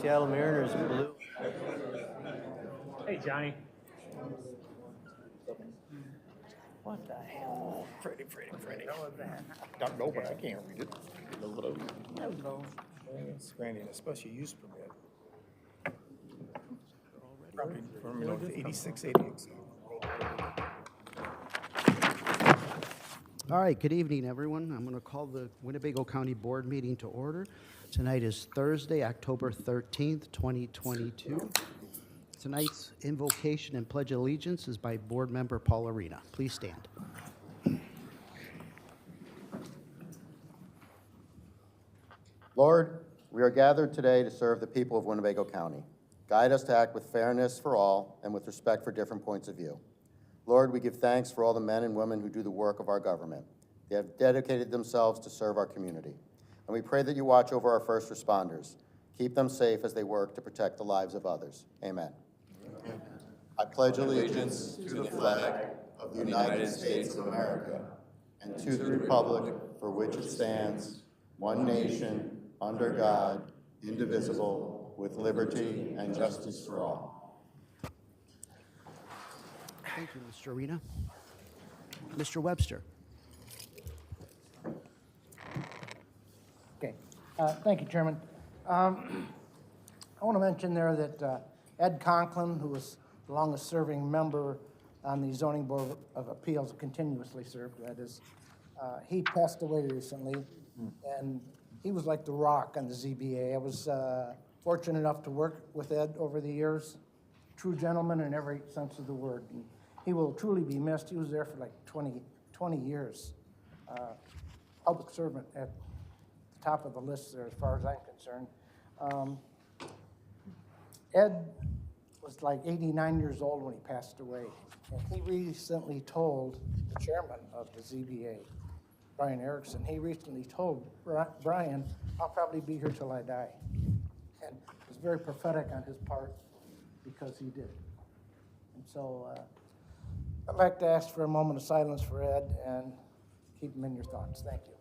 Seattle Mariners in blue. Hey, Johnny. What the hell? Freddie. Don't know, but I can't read it. Hello. It's granting a special use permit. Probably from 86, 88. All right, good evening, everyone. I'm going to call the Winnebago County Board meeting to order. Tonight is Thursday, October 13th, 2022. Tonight's invocation and pledge of allegiance is by Board Member Paul Arena. Please stand. Lord, we are gathered today to serve the people of Winnebago County. Guide us to act with fairness for all and with respect for different points of view. Lord, we give thanks for all the men and women who do the work of our government. They have dedicated themselves to serve our community. And we pray that you watch over our first responders. Keep them safe as they work to protect the lives of others. Amen. Amen. I pledge allegiance to the flag of the United States of America and to the republic for which it stands, one nation, under God, indivisible, with liberty and justice for all. Thank you, Mr. Arena. Mr. Webster. Okay. Thank you, Chairman. I want to mention there that Ed Conklin, who was the longest-serving member on the Zoning Board of Appeals, continuously served, that is, he passed away recently, and he was like the rock on the ZBA. I was fortunate enough to work with Ed over the years. True gentleman in every sense of the word. And he will truly be missed. He was there for like 20 years. Public servant at the top of the list there as far as I'm concerned. Ed was like 89 years old when he passed away. And he recently told the chairman of the ZBA, Brian Erickson, he recently told Brian, I'll probably be here till I die. And it was very prophetic on his part because he did. And so I'd like to ask for a moment of silence for Ed and keep him in your thoughts. Thank you.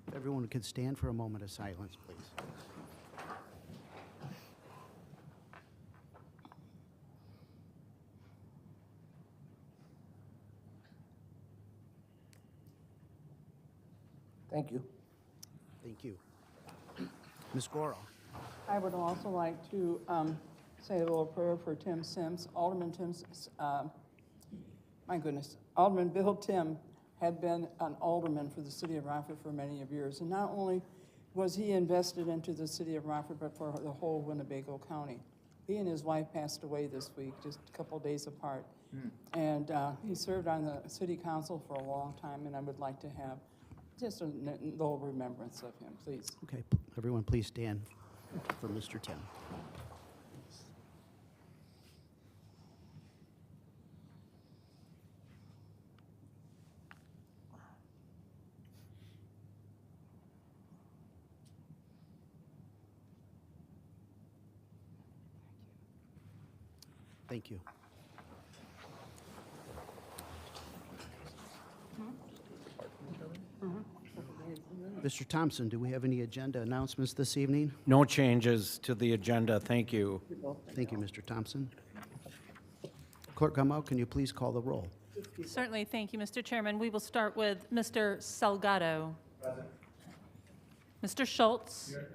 If everyone could stand for a moment of silence, please. Thank you. Thank you. Ms. Goro. I would also like to say a little prayer for Tim Sims. Alderman Alderman Bill Tim had been an alderman for the city of Rockford for many of years. And not only was he invested into the city of Rockford, but for the whole Winnebago County. He and his wife passed away this week, just a couple days apart. And he served on the city council for a long time, and I would like to have just a little remembrance of him, please. Okay, everyone please stand for Mr. Tim. Thank you. Mr. Thompson, do we have any agenda announcements this evening? No changes to the agenda. Thank you. Thank you, Mr. Thompson. Clerk Gummow, can you please call the roll? Certainly. Thank you, Mr. Chairman. We will start with Mr. Salgado. Present. Mr. Schultz. Here.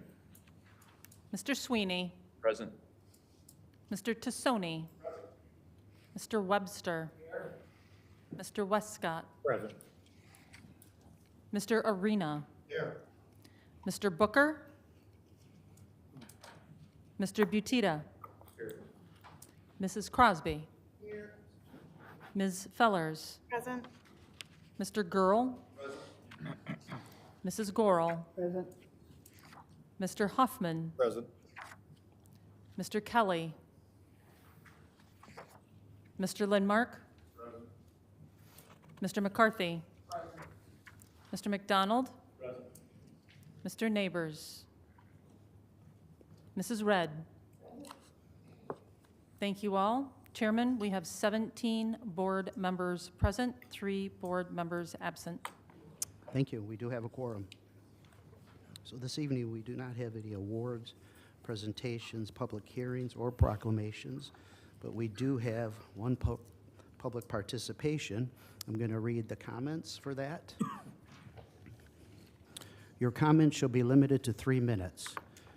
Mr. Sweeney. Present. Mr. Tassoni. Present. Mr. Webster. Here. Mr. Westcott. Present. Mr. Arena. Here. Mr. Booker. Mr. Butita. Here. Mrs. Crosby. Here. Ms. Fellers. Present. Mr. Gurl. Present. Mrs. Gorel. Present. Mr. Huffman. Present. Mr. Kelly. Mr. Lindmark. Present. Mr. McCarthy. Present. Mr. McDonald. Present. Mr. Neighbors. Mrs. Red. Thank you all. Chairman, we have 17 board members present, 3 board members absent. Thank you. We do have a quorum. So this evening, we do not have any awards, presentations, public hearings, or proclamations, but we do have one public participation. I'm going to read the comments for that. Your comments shall be limited to 3 minutes.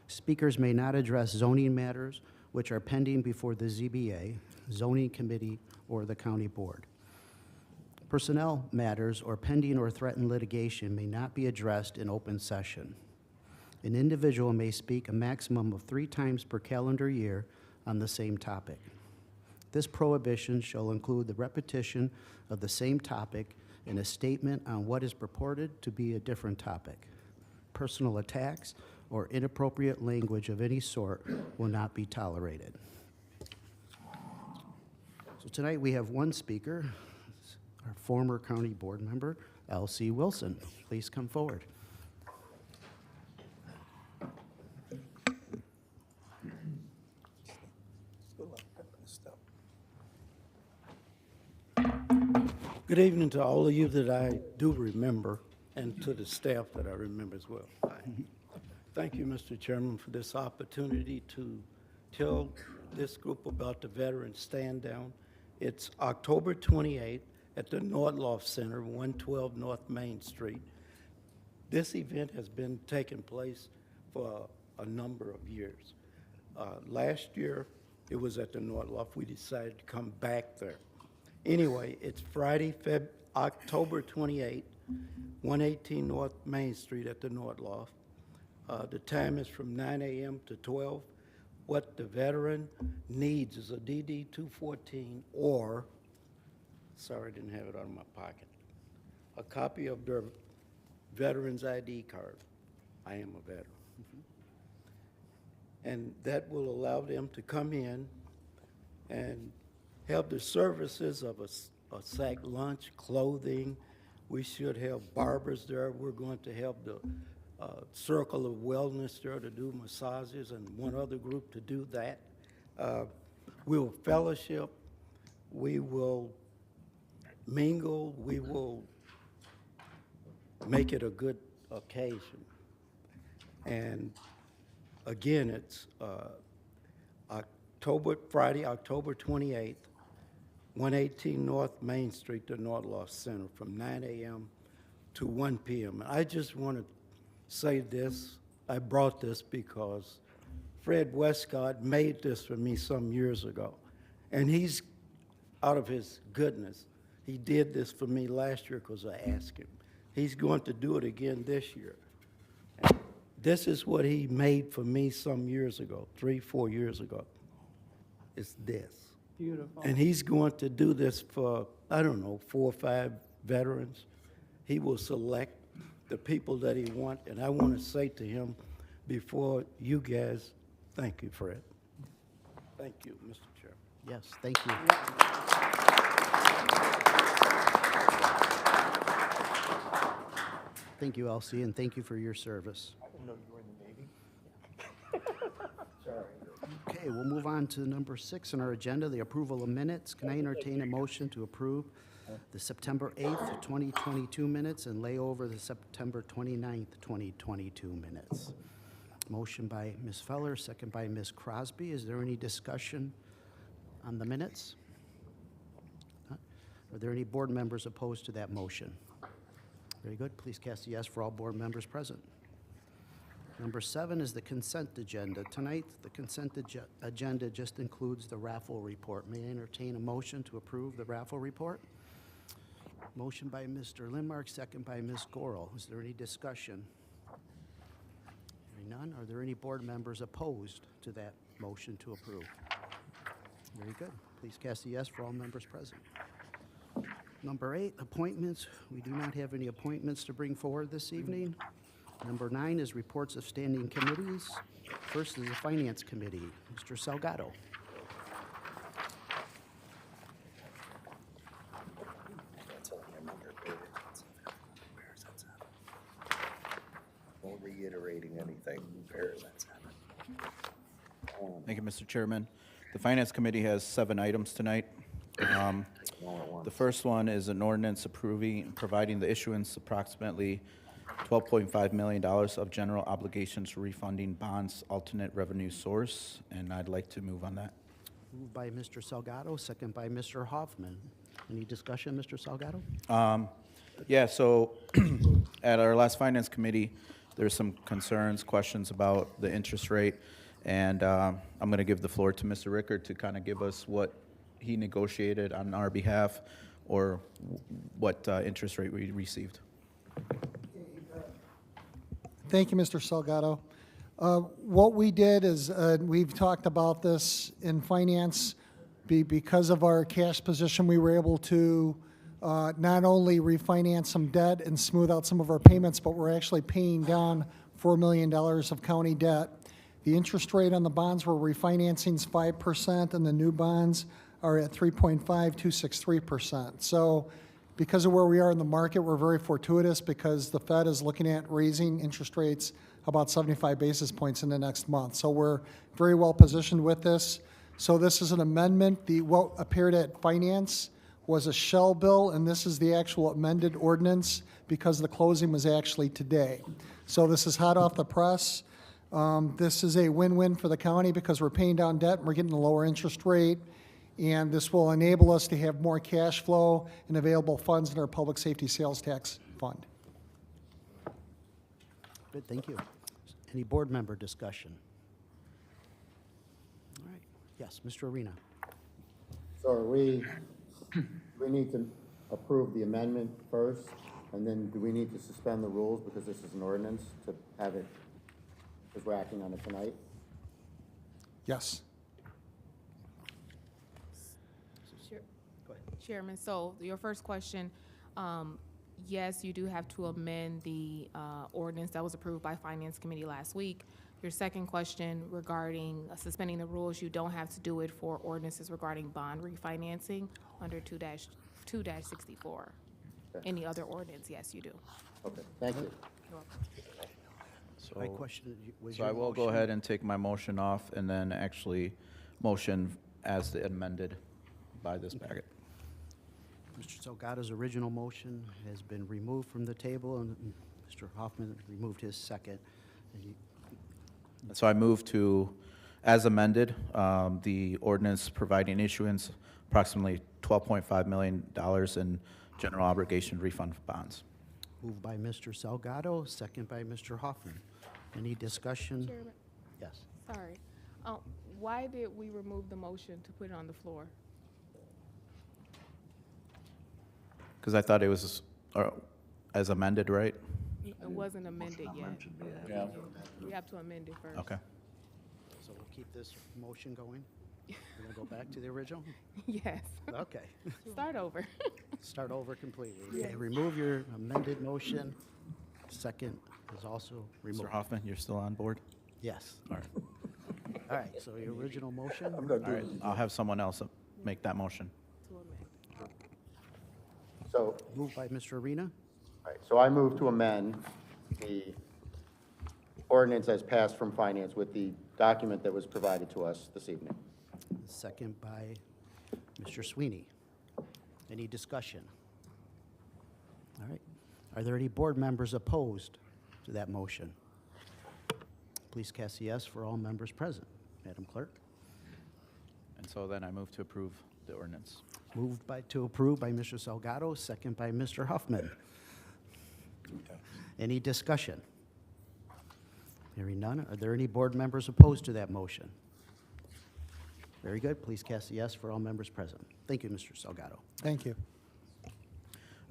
Speakers may not address zoning matters which are pending before the ZBA, zoning committee, or the county board. Personnel matters or pending or threatened litigation may not be addressed in open session. An individual may speak a maximum of 3 times per calendar year on the same topic. This prohibition shall include the repetition of the same topic in a statement on what is purported to be a different topic. Personal attacks or inappropriate language of any sort will not be tolerated. So tonight we have one speaker, our former county board member, L.C. Wilson. Please come forward. Good evening to all of you that I do remember, and to the staff that I remember as well. Thank you, Mr. Chairman, for this opportunity to tell this group about the Veterans Stand Down. It's October 28th at the Nordloff Center, 112 North Main Street. This event has been taking place for a number of years. Last year, it was at the Nordloff. We decided to come back there. Anyway, it's Friday, October 28th, 118 North Main Street at the Nordloff. The time is from 9 a.m. to 12. What the veteran needs is a DD-214 or, sorry, I didn't have it out of my pocket, a copy of their veteran's ID card. I am a veteran. And that will allow them to come in and have the services of a sack lunch, clothing. We should have barbers there. We're going to have the Circle of Wellness there to do massages and one other group to do that. We will fellowship. We will mingle. We will make it a good occasion. And again, it's Friday, October 28th, 118 North Main Street, the Nordloff Center, from 9 a.m. to 1 p.m. I just want to say this. I brought this because Fred Westcott made this for me some years ago. And he's, out of his goodness, he did this for me last year because I asked him. He's going to do it again this year. And this is what he made for me some years ago, 3-4 years ago. It's this. Beautiful. And he's going to do this for, I don't know, 4 or 5 veterans. He will select the people that he wants, and I want to say to him before you guys, thank you, Fred. Thank you, Mr. Chair. Yes, thank you. Thank you, Elsie, and thank you for your service. I didn't know you were in the Navy. Okay, we'll move on to number 6 on our agenda, the approval of minutes. Can I entertain a motion to approve the September 8th, 2022 minutes and lay over the September 29th, 2022 minutes? Motion by Ms. Feller, second by Ms. Crosby. Is there any discussion on the minutes? Are there any board members opposed to that motion? Very good. Please cast a yes for all board members present. Number 7 is the consent agenda. Tonight, the consent agenda just includes the raffle report. May I entertain a motion to approve the raffle report? Motion by Mr. Lindmark, second by Ms. Gorel. Is there any discussion? Hearing none. Are there any board members opposed to that motion to approve? Very good. Please cast a yes for all members present. Number 8, appointments. We do not have any appointments to bring forward this evening. Number 9 is reports of standing committees. First is the Finance Committee. Mr. Salgado. No reiterating anything. Thank you, Mr. Chairman. The Finance Committee has 7 items tonight. The first one is an ordinance approving, providing the issuance approximately $12.5 million of general obligations refunding bonds alternate revenue source, and I'd like to move on that. Moved by Mr. Salgado, second by Mr. Hoffman. Any discussion, Mr. Salgado? Yeah, so at our last finance committee, there's some concerns, questions about the interest rate, and I'm going to give the floor to Mr. Rickard to kind of give us what he negotiated on our behalf or what interest rate we received. Thank you, Mr. Salgado. What we did is, we've talked about this in finance, because of our cash position, we were able to not only refinance some debt and smooth out some of our payments, but we're actually paying down $4 million of county debt. The interest rate on the bonds we're refinancing is 5%, and the new bonds are at 3.5263%. So because of where we are in the market, we're very fortuitous because the Fed is looking at raising interest rates about 75 basis points in the next month. So we're very well positioned with this. So this is an amendment. What appeared at finance was a shell bill, and this is the actual amended ordinance because the closing was actually today. So this is hot off the press. This is a win-win for the county because we're paying down debt and we're getting a lower interest rate. And this will enable us to have more cash flow and available funds in our public safety sales tax fund. Good, thank you. Any board member discussion? All right, yes, Mr. Arena. So we need to approve the amendment first, and then do we need to suspend the rules because this is an ordinance to have it, because we're acting on it tonight? Yes. Chairman, so your first question, yes, you do have to amend the ordinance that was approved by Finance Committee last week. Your second question regarding suspending the rules, you don't have to do it for ordinances regarding bond refinancing under 2-64. Okay. Any other ordinance, yes, you do. Okay, thank you. My question was So I your will go motion? ahead and take my motion off and then actually motion as amended by this packet. Mr. Salgado's original motion has been removed from the table, and Mr. Hoffman removed his second. And So I move to, as amended, the ordinance providing issuance approximately $12.5 million in general obligation refund bonds. moved by Mr. Salgado, second by Mr. Hoffman. Any discussion? Chairman, Yes. sorry. Why did we remove the motion to put it on the floor? Because I thought it was as amended, right? It wasn't amended yet. Yeah. We have to amend it first. Okay. So we'll keep this motion going? We're going to go back to the original? Yes. Okay. Start over. Start over completely. Okay, remove your amended motion. Second is also removed. Mr. Hoffman, you're still on board? Yes. All right. All right, so your original motion? I'm not All right, doing I'll have someone else make that motion. To amend. So, Moved by Mr. Arena, all right, so I move to amend the ordinance as passed from finance with the document that was provided to us this evening. second by Mr. Sweeney. Any discussion? All right. Are there any board members opposed to that motion? Please cast yes for all members present. Madam Clerk? And so then I move to approve the ordinance. Moved to approve by Mr. Salgado, second by Mr. Huffman. Any discussion? Hearing none, are there any board members opposed to that motion? Very good. Please cast a yes for all members present. Thank you, Mr. Salgado. Thank you.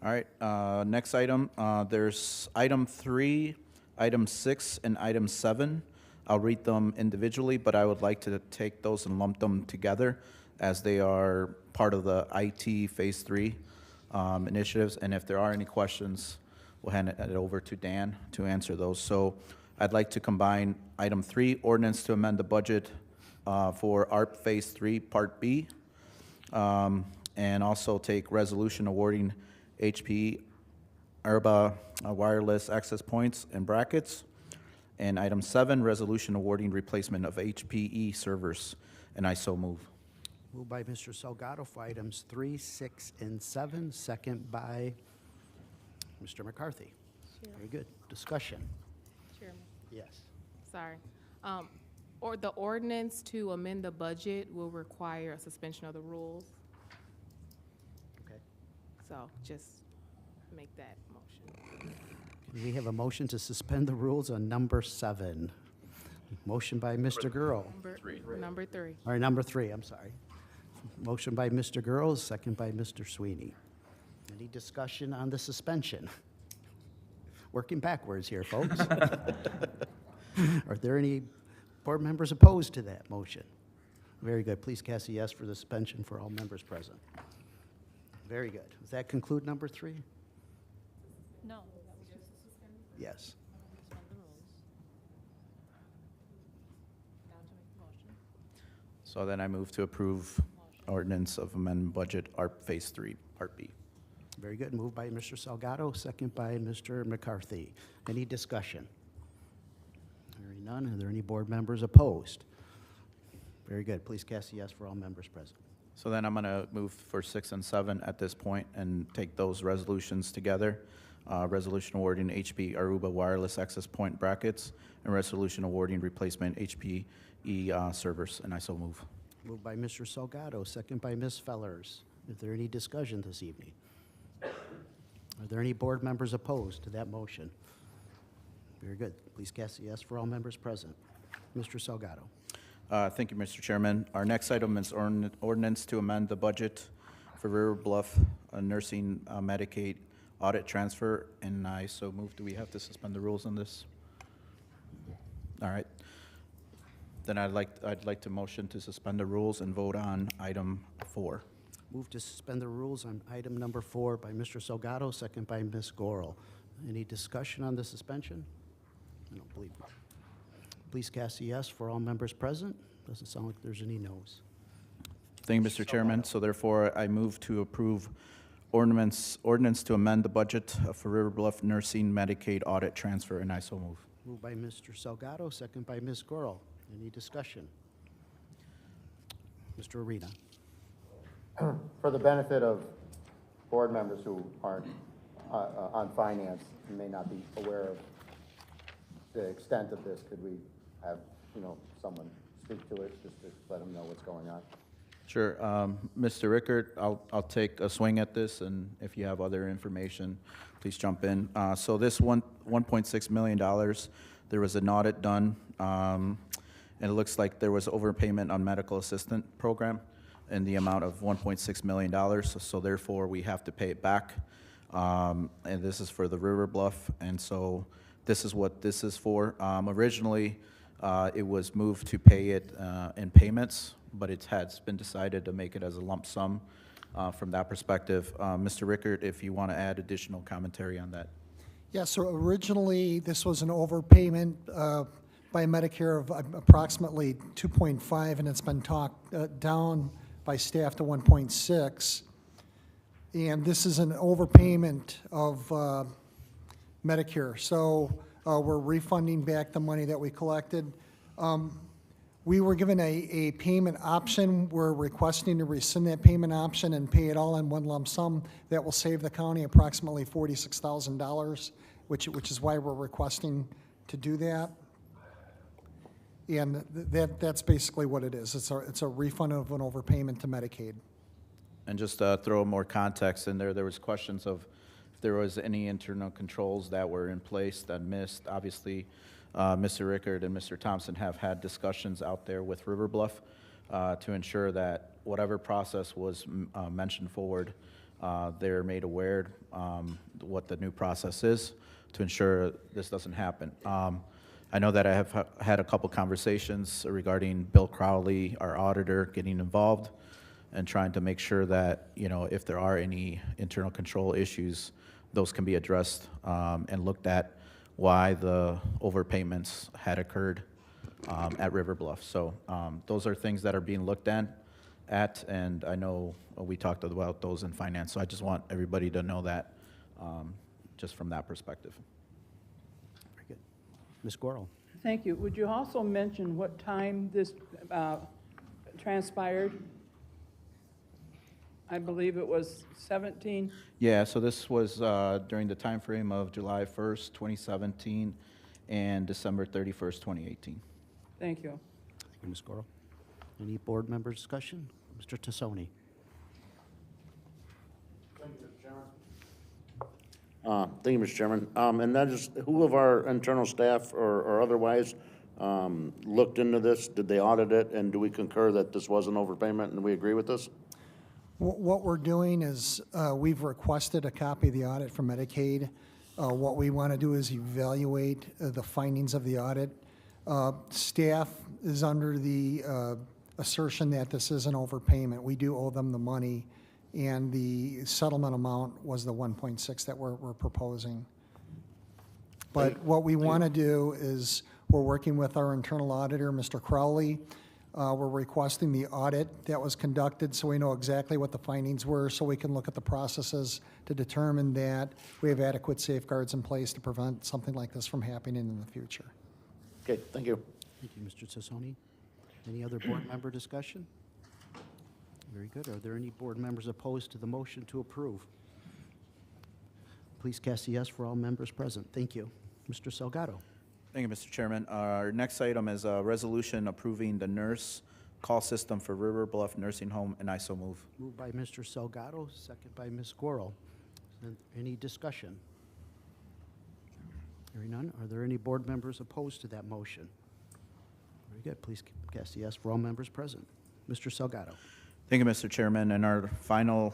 All right, next item, there's item 3, item 6, and item 7. I'll read them individually, but I would like to take those and lump them together as they are part of the IT Phase 3 initiatives. And if there are any questions, we'll hand it over to Dan to answer those. So I'd like to combine item 3, ordinance to amend the budget for ARP Phase 3, Part B, and also take resolution awarding HP ERBA wireless access points and brackets. And item 7, resolution awarding replacement of HPE servers. And I so move. Moved by Mr. Salgado for items 3, 6, and 7, second by Mr. McCarthy. Very good. Discussion. Chairman. Yes. Sorry. Or the ordinance to amend the budget will require a suspension of the rules. Okay. So just make that motion. We have a motion to suspend the rules on number 7. Motion by Mr. Gurl. Number 3. Or number 3, I'm sorry. Motion by Mr. Gurl, second by Mr. Sweeney. Any discussion on the suspension? Working backwards here, folks. Are there any board members opposed to that motion? Very good. Please cast a yes for the suspension for all members present. Very good. Does that conclude number 3? No. Yes. So then I move to approve ordinance of amendment budget, ARP Phase 3, Part B. Very good. Moved by Mr. Salgado, second by Mr. McCarthy. Any discussion? Hearing none. Are there any board members opposed? Very good. Please cast a yes for all members present. So then I'm going to move for 6 and 7 at this point and take those resolutions together. Resolution awarding HP Aruba wireless access point brackets and resolution awarding replacement HPE servers, and I so move. Moved by Mr. Salgado, second by Ms. Fellers. Is there any discussion this evening? Are there any board members opposed to that motion? Very good. Please cast a yes for all members present. Mr. Salgado. Thank you, Mr. Chairman. Our next item is ordinance to amend the budget for River Bluff nursing Medicaid audit transfer, and I so move. Do we have to suspend the rules on this? All right. Then I'd like to motion to suspend the rules and vote on item 4. Move to suspend the rules on item number 4 by Mr. Salgado, second by Ms. Gorel. Any discussion on the suspension? I don't believe. Please cast a yes for all members present. Doesn't sound like there's any no's. Thank you, Mr. Chairman. So therefore, I move to approve ordinance to amend the budget for River Bluff nursing Medicaid audit transfer, and I so move. Moved by Mr. Salgado, second by Ms. Gorel. Any discussion? Mr. Arena. For the benefit of board members who aren't on finance and may not be aware of the extent of this, could we have, someone speak to it, just to let them know what's going on? Sure. Mr. Rickert, I'll take a swing at this, and if you have other information, please jump in. So this $1.6 million, there was an audit done, and it looks like there was overpayment on medical assistant program in the amount of $1.6 million, so therefore we have to pay it back. And this is for the River Bluff, and so this is what this is for. Originally, it was moved to pay it in payments, but it has been decided to make it as a lump sum from that perspective. Mr. Rickert, if you want to add additional commentary on that. Yeah, so originally, this was an overpayment by Medicare of approximately 2.5, and it's been talked down by staff to 1.6. And this is an overpayment of Medicare. So we're refunding back the money that we collected. We were given a payment option. We're requesting to rescind that payment option and pay it all in one lump sum. That will save the county approximately $46,000, which is why we're requesting to do that. And that's basically what it is. It's a refund of an overpayment to Medicaid. And just throw more context in there, there was questions of if there was any internal controls that were in place that missed. Obviously, Mr. Rickert and Mr. Thompson have had discussions out there with River Bluff to ensure that whatever process was mentioned forward, they're made aware what the new process is to ensure this doesn't happen. I know that I have had a couple conversations regarding Bill Crowley, our auditor, getting involved and trying to make sure that, if there are any internal control issues, those can be addressed and looked at why the overpayments had occurred at River Bluff. So those are things that are being looked at, and I know we talked about those in finance, so I just want everybody to know that just from that perspective. Very good. Ms. Gorel. Thank you. Would you also mention what time this transpired? I believe it was 17. Yeah, so this was during the time frame of July 1st, 2017, and December 31st, 2018. Thank you. Thank you, Ms. Goro. Any board member discussion? Mr. Tassoni. Thank you, Mr. Chairman. And that is, who of our internal staff or otherwise looked into this? Did they audit it? And do we concur that this was an overpayment and we agree with this? What we're doing is, we've requested a copy of the audit from Medicaid. What we want to do is evaluate the findings of the audit. Staff is under the assertion that this is an overpayment. We do owe them the money, and the settlement amount was the 1.6 that we're proposing. But what we want to do is, we're working with our internal auditor, Mr. Crowley. We're requesting the audit that was conducted so we know exactly what the findings were, so we can look at the processes to determine that we have adequate safeguards in place to prevent something like this from happening in the future. Okay, thank you. Thank you, Mr. Tassoni. Any other board member discussion? Very good. Are there any board members opposed to the motion to approve? Please cast a yes for all members present. Thank you. Mr. Salgado. Thank you, Mr. Chairman. Our next item is a resolution approving the nurse call system for River Bluff Nursing Home, and I so move. Moved by Mr. Salgado, second by Ms. Goro. Any discussion? Hearing none, are there any board members opposed to that motion? Very good. Please cast a yes for all members present. Mr. Salgado. Thank you, Mr. Chairman. And our final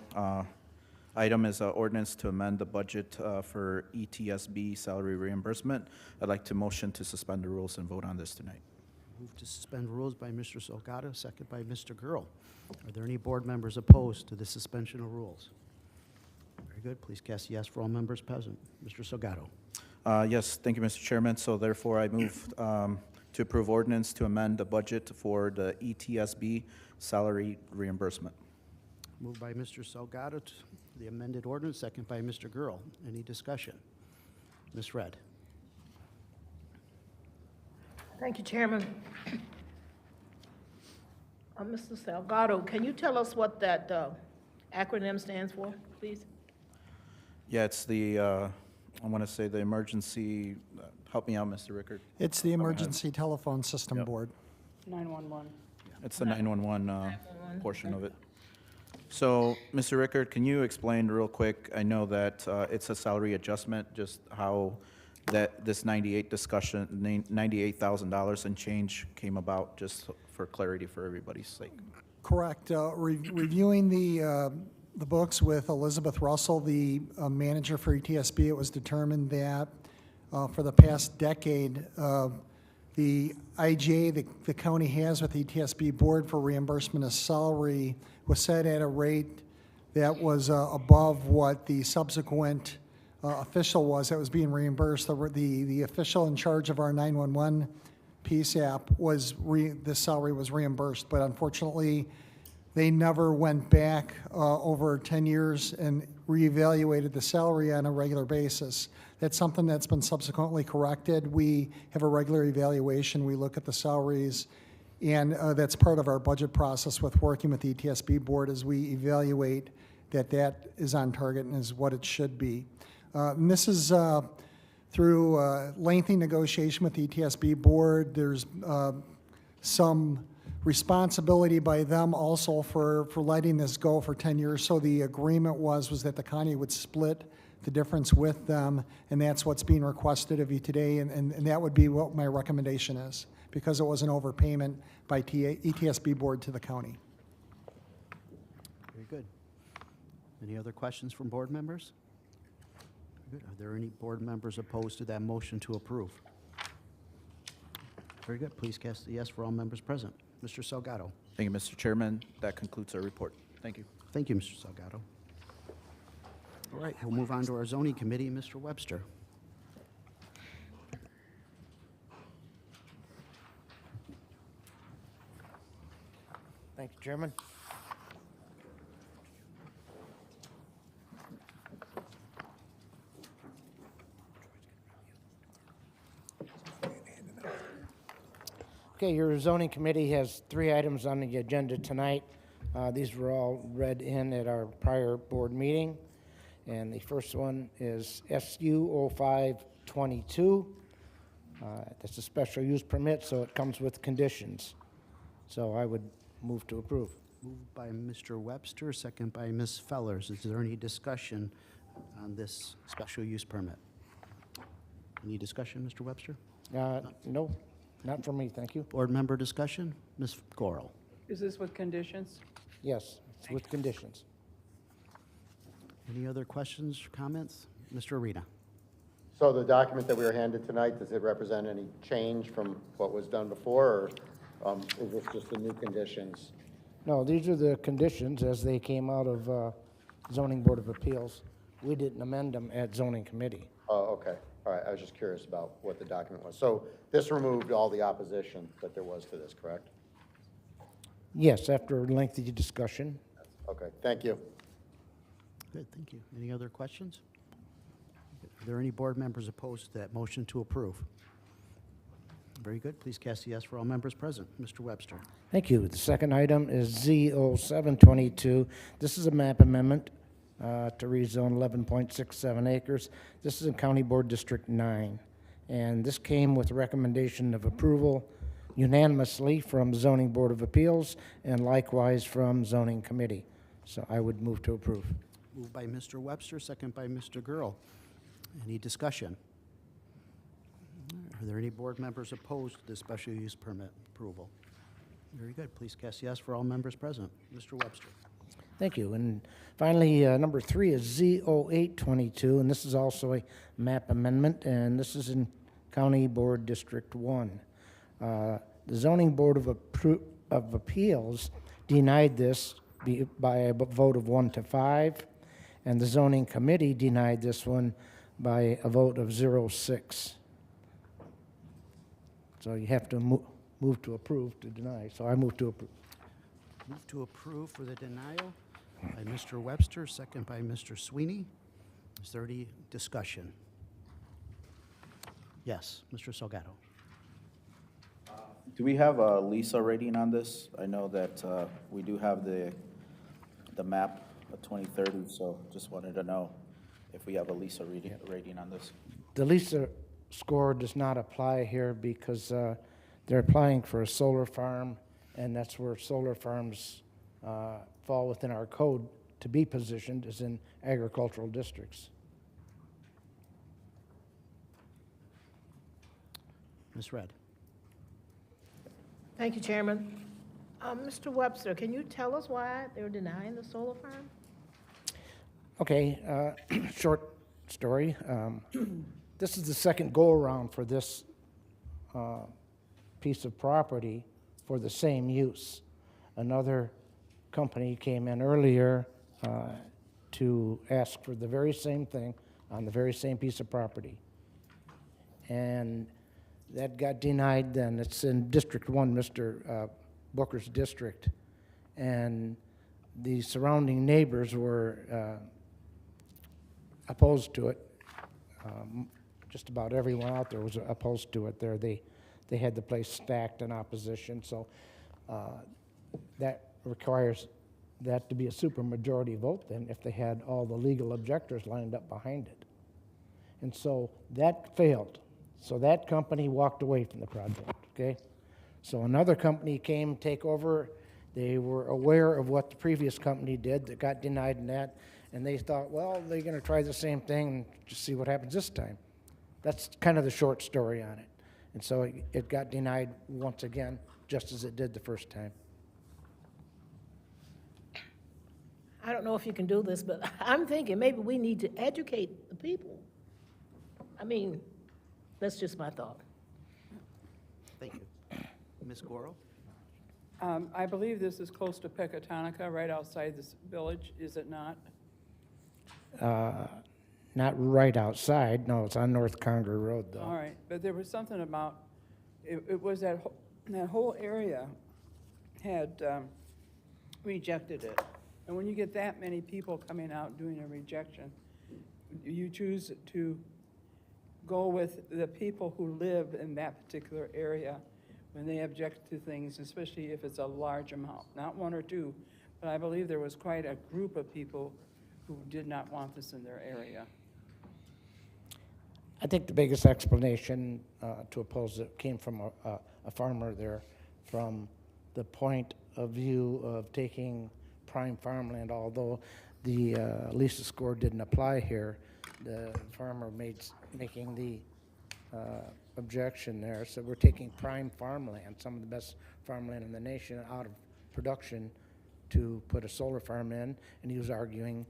item is an ordinance to amend the budget for ETSB salary reimbursement. I'd like to motion to suspend the rules and vote on this tonight. Move to suspend rules by Mr. Salgado, second by Mr. Girl. Are there any board members opposed to the suspension of rules? Very good. Please cast yes for all members present. Mr. Salgado. Yes, thank you, Mr. Chairman. So therefore, I move to approve ordinance to amend the budget for the ETSB salary reimbursement. Moved by Mr. Salgado to the amended ordinance, second by Mr. Girl. Any discussion? Ms. Red. Thank you, Chairman. Mr. Salgado, can you tell us what that acronym stands for, please? Yeah, it's the, I want to say the emergency, help me out, Mr. Rickard. It's the Emergency Telephone System Yep. Board. 911. It's the 911 portion of it. So, Mr. Rickard, can you explain real quick? I know that it's a salary adjustment, just how that this $98,000 and change came about, just for clarity for everybody's sake. Correct. Reviewing the books with Elizabeth Russell, the manager for ETSB, it was determined that for the past decade, the IGA the county has with the ETSB board for reimbursement of salary was set at a rate that was above what the subsequent official was that was being reimbursed. The official in charge of our 911 PSAP was, the salary was reimbursed, but unfortunately, they never went back over 10 years and reevaluated the salary on a regular basis. That's something that's been subsequently corrected. We have a regular evaluation. We look at the salaries, and that's part of our budget process with working with the ETSB board as we evaluate that that is on target and is what it should be. And this is through lengthy negotiation with the ETSB board. There's some responsibility by them also for letting this go for 10 years. So the agreement was that the county would split the difference with them, and that's what's being requested of you today, and that would be what my recommendation is, because it was an overpayment by ETSB board to the county. Very good. Any other questions from board members? Good. Are there any board members opposed to that motion to approve? Very good. Please cast a yes for all members present. Mr. Salgado. Thank you, Mr. Chairman. That concludes our report. Thank you. Thank you, Mr. Salgado. All right, we'll move on to our zoning committee. Mr. Webster. Thank you, Chairman. Okay, your zoning committee has 3 items on the agenda tonight. These were all read in at our prior board meeting. And the first one is SU 0522. That's a special use permit, so it comes with conditions. So I would move to approve. Moved by Mr. Webster, second by Ms. Fellers. Is there any discussion on this special use permit? Any discussion, Mr. Webster? No, not for me, thank you. Board member discussion? Ms. Gorel? Is this with conditions? Yes, it's with conditions. Any other questions or comments? Mr. Arena? So the document that we were handed tonight, does it represent any change from what was done before, or is this just the new conditions? No, these are the conditions as they came out of Zoning Board of Appeals. We didn't amend them at Zoning Committee. Oh, okay. All right, I was just curious about what the document was. So this removed all the opposition that there was to this, correct? Yes, after lengthy discussion. Okay, thank you. Good, thank you. Any other questions? Are there any board members opposed to that motion to approve? Very good. Please cast a yes for all members present. Mr. Webster? Thank you. The second item is Z0722. This is a map amendment to rezone 11.67 acres. This is in County Board District 9. And this came with recommendation of approval unanimously from Zoning Board of Appeals and likewise from Zoning Committee. So I would move to approve. Moved by Mr. Webster, second by Mr. Girl. Any discussion? Are there any board members opposed to the special use permit approval? Very good. Please cast yes for all members present. Mr. Webster? Thank you. And finally, number 3 is Z0822, and this is also a map amendment, and this is in County Board District 1. The Zoning Board of Appeals denied this by a vote of 1 to 5, and the Zoning Committee denied this one by a vote of 0-6. So you have to move to approve to deny. So I move to approve. Move to approve for the denial by Mr. Webster, second by Mr. Sweeney. Is there any discussion? Yes, Mr. Salgado. Do we have a Lisa rating on this? I know that we do have the map of 2030, so just wanted to know if we have a Lisa rating on this. The Lisa score does not apply here because they're applying for a solar farm, and that's where solar farms fall within our code to be positioned as in agricultural districts. Ms. Red. Thank you, Chairman. Mr. Webster, can you tell us why they're denying the solar farm? Okay, short story. This is the second go-around for this piece of property for the same use. Another company came in earlier to ask for the very same thing on the very same piece of property. And that got denied then. It's in District 1, Mr. Booker's district. And the surrounding neighbors were opposed to it. Just about everyone out there was opposed to it there. They had the place stacked in opposition, so that requires that to be a supermajority vote then if they had all the legal objectors lined up behind it. And so that failed. So that company walked away from the project, okay? So another company came take over. They were aware of what the previous company did that got denied in that, and they thought, well, they're going to try the same thing and just see what happens this time. That's kind of the short story on it. And so it got denied once again, just as it did the first time. I don't know if you can do this, but I'm thinking maybe we need to educate the people. I mean, that's just my thought. Thank you. Ms. Gorel? I believe this is close to Pecatonica, right outside this village, is it not? Not right outside. No, it's on North Conger Road, though. All right, but there was something about, it was that whole area had rejected it. And when you get that many people coming out doing a rejection, you choose to go with the people who live in that particular area when they object to things, especially if it's a large amount, not 1 or 2, but I believe there was quite a group of people who did not want this in their area. I think the biggest explanation to oppose it came from a farmer there, from the point of view of taking prime farmland. Although the Lisa score didn't apply here, the farmer making the objection there. So we're taking prime farmland, some of the best farmland in the nation, out of production to put a solar farm in, and he was arguing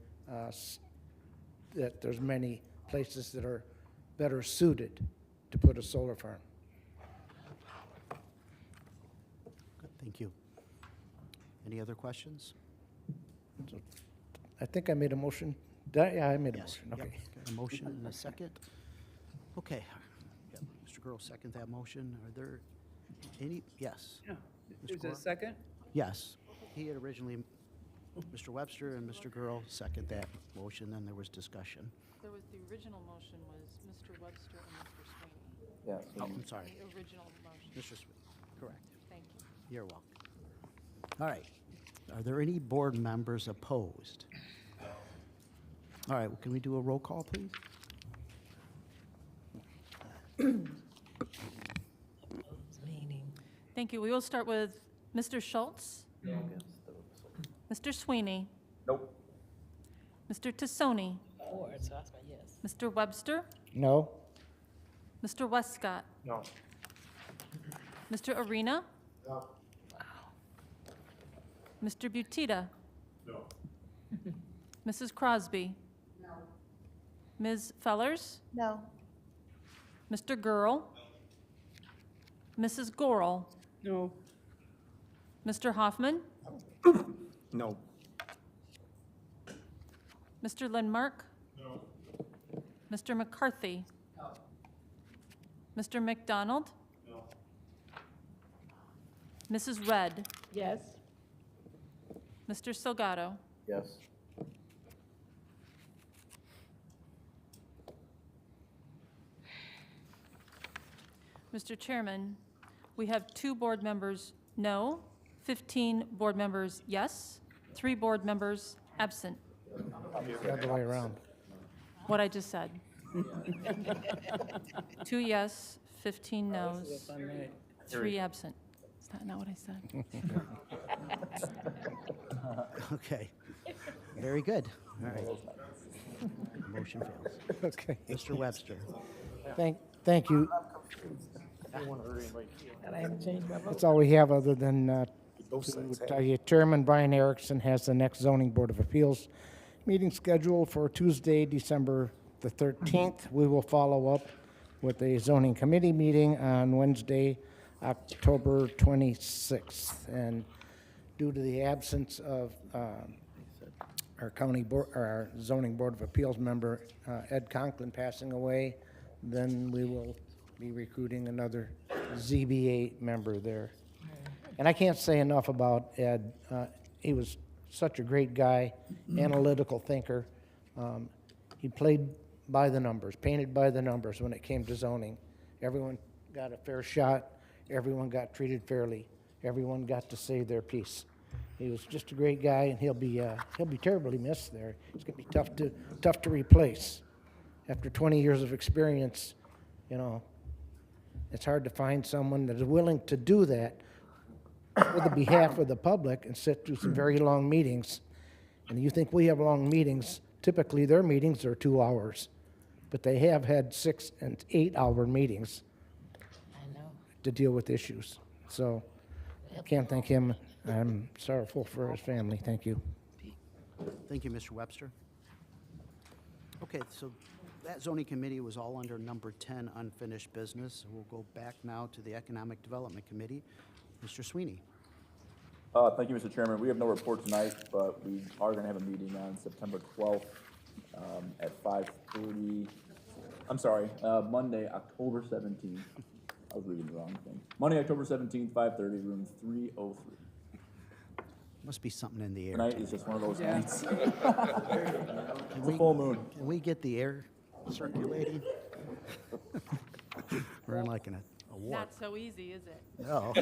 that there's many places that are better suited to put a solar farm. Good, thank you. Any other questions? So I think I made a motion. Yeah, I made a Yes. motion, Yep. okay. Got a motion and a second. Okay, yep, Mr. Girl, second that motion. Are there any, yes? Yeah. Mr. Is there a Cora? second? Yes, he had originally, Mr. Webster and Mr. Girl second that motion, then there was discussion. There was, the original motion was Mr. Webster and Mr. Sweeney. Yeah. Oh, I'm sorry, The original motion. Mr. Smith, correct. Thank you. You're welcome. All right, are there any board members opposed? All right, well, can we do a roll call, please? Thank you. We will start with Mr. Schultz. Mr. Sweeney. Nope. Mr. Tassoni. Four, so that's my yes. Mr. Webster. No? Mr. Westcott. No. Mr. Arena. No. Mr. Butita. No. Mrs. Crosby. No. Ms. Fellers. No. Mr. Gurl. Mrs. Gorel. No. Mr. Hoffman. No. Mr. Lindmark. No. Mr. McCarthy. Mr. McDonald. No. Mrs. Red. Yes. Mr. Salgado. Yes. Mr. Chairman, we have 2 board members no, 15 board members yes, 3 board members absent. The other way around. What I just said. 2 yes, 15 no's, 3 absent. Is that not what I said? Okay, very good. All right. Motion fails. Okay. Mr. Webster. Thank you. And I haven't changed my vote. That's all we have, other than to tell you, Chairman Brian Erickson has the next zoning board of appeals meeting scheduled for Tuesday, December the 13th. We will follow up with a zoning committee meeting on Wednesday, October 26th. And due to the absence of our county board, or our zoning board of appeals member, Ed Conklin, passing away, then we will be recruiting another ZBA member there. And I can't say enough about Ed. He was such a great guy, analytical thinker. He played by the numbers, painted by the numbers when it came to zoning. Everyone got a fair shot. Everyone got treated fairly. Everyone got to say their piece. He was just a great guy, and he'll be terribly missed there. He's going to be tough to replace. After 20 years of experience, you know, it's hard to find someone that is willing to do that for the behalf of the public and sit through some very long meetings. And you think we have long meetings, typically their meetings are 2 hours, but they have had 6 and 8 hour meetings to deal with issues. So I can't thank him. I'm sorrowful for his family. Thank you. Thank you, Mr. Webster. Okay, so that zoning committee was all under number 10, unfinished business. We'll go back now to the Economic Development Committee. Mr. Sweeney. Thank you, Mr. Chairman. We have no report tonight, but we are going to have a meeting on September 12th at 5:30. I'm sorry, Monday, October 17th. I was reading the wrong thing. Monday, October 17th, 5:30, room 303. Must be something in the air. Tonight is just one of those Yeah. nights. It's a full moon. Can we get the air circulating? We're in like a warp. Not so easy, is it? No.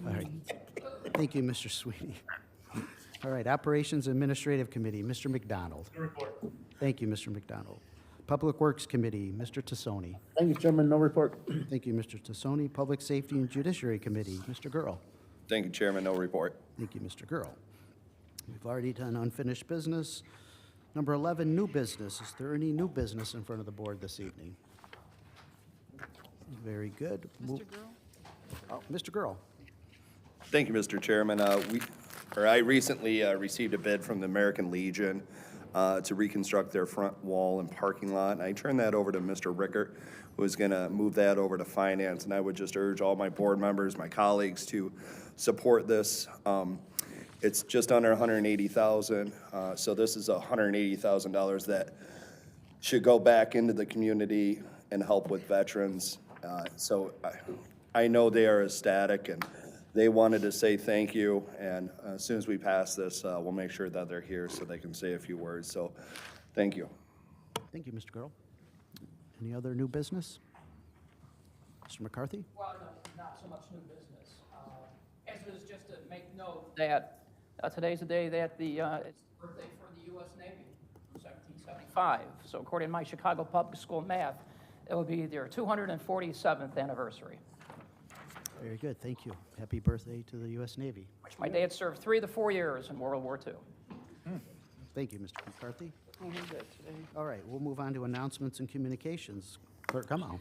All right. Thank you, Mr. Sweeney. All right, Operations Administrative Committee, Mr. McDonald. Thank you, Mr. McDonald. Public Works Committee, Mr. Tassoni. Thank you, Chairman, no report. Thank you, Mr. Tassoni. Public Safety and Judiciary Committee, Mr. Gurl. Thank you, Chairman. No report. Thank you, Mr. Gurl. We've already done unfinished business. Number 11, new business. Is there any new business in front of the board this evening? Very good. Mr. Girl? Oh, Mr. Gurl. Thank you, Mr. Chairman. I recently received a bid from the American Legion to reconstruct their front wall and parking lot. And I turned that over to Mr. Rickert, who is going to move that over to finance. And I would just urge all my board members, my colleagues, to support this. It's just under $180,000. So this is $180,000 that should go back into the community and help with veterans. So I know they are ecstatic, and they wanted to say thank you. And as soon as we pass this, we'll make sure that they're here so they can say a few words. So thank you. Thank you, Mr. Gurl. Any other new business? Mr. McCarthy? Well, no, not so much new business. As it is just to make note that today's the day that it's the birthday for the U.S. Navy, 1775. So according to my Chicago Public School math, it will be their 247th anniversary. Very good, thank you. Happy birthday to the U.S. Navy. Which my dad served 3 of the 4 years in World War II. Thank you, Mr. McCarthy. I heard that today. All right, we'll move on to announcements and communications. Clerk, come on.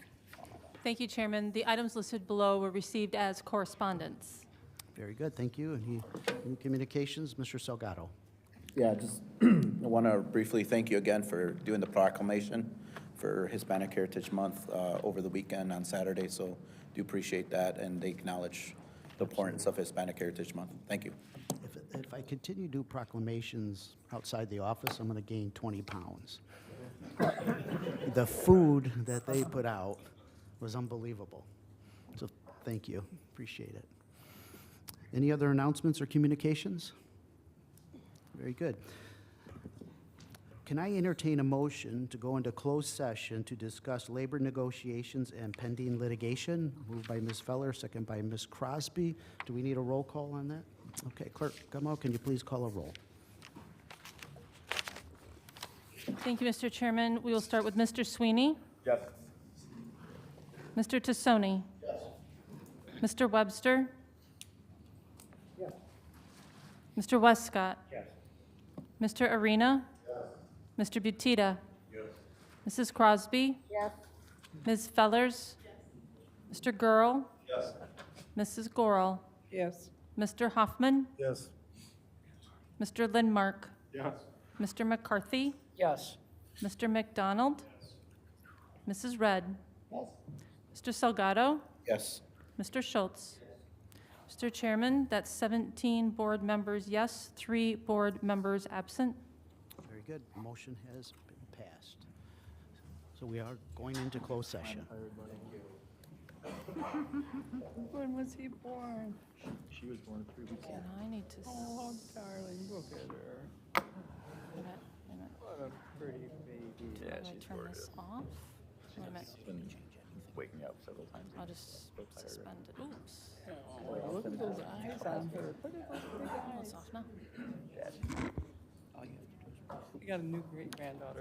Thank you, Chairman. The items listed below were received as correspondence. Very good, thank you. Any communications? Mr. Salgado. Yeah, just I want to briefly thank you again for doing the proclamation for Hispanic Heritage Month over the weekend on Saturday. So do appreciate that, and they acknowledge the importance of Hispanic Heritage Month. Thank you. If I continue to do proclamations outside the office, I'm going to gain 20 pounds. The food that they put out was unbelievable. So thank you, appreciate it. Any other announcements or communications? Very good. Can I entertain a motion to go into closed session to discuss labor negotiations and pending litigation? Moved by Ms. Feller, second by Ms. Crosby. Do we need a roll call on that? Okay, Clerk Gummo, can you please call a roll? Thank you, Mr. Chairman. We will start with Mr. Sweeney. Yes. Mr. Tassoni. Yes. Mr. Webster. Yes. Mr. Westcott. Yes. Mr. Arena. Yes. Mr. Butita. Yes. Mrs. Crosby. Yes. Ms. Fellers. Mr. Gurl. Yes. Mrs. Gorel. Yes. Mr. Hoffman. Yes. Mr. Lindmark. Yes. Mr. McCarthy. Yes. Mr. McDonald. Mrs. Red. Yes. Mr. Salgado. Yes. Mr. Schultz. Mr. Chairman, that's 17 board members yes, 3 board members absent. Very good. Motion has been passed. So we are going into closed session. When was he born? She was born 3 weeks ago. And I need to. Oh, darling, look at her. Wait a minute. What a pretty baby. Can I turn this off? Wait a minute. She's been waking up several times. I'll just suspend it. Oops. Oh, look at those eyes on her. Look at those big Oh, it's eyes. off now. You got a new great-granddaughter.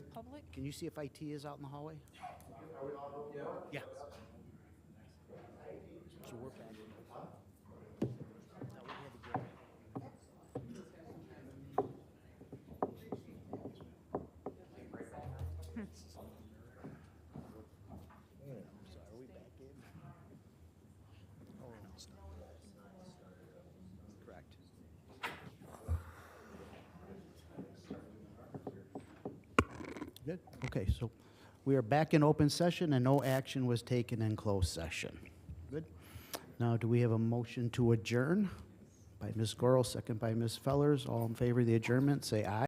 It's public? Can you see if IT is out in the hallway? Yeah. So we're back. Correct. Good, okay, so we are back in open session and no action was taken in closed session. Good. Now, do we have a motion to adjourn? By Ms. Goro, second by Ms. Fellers. All in favor of the adjournment, say aye.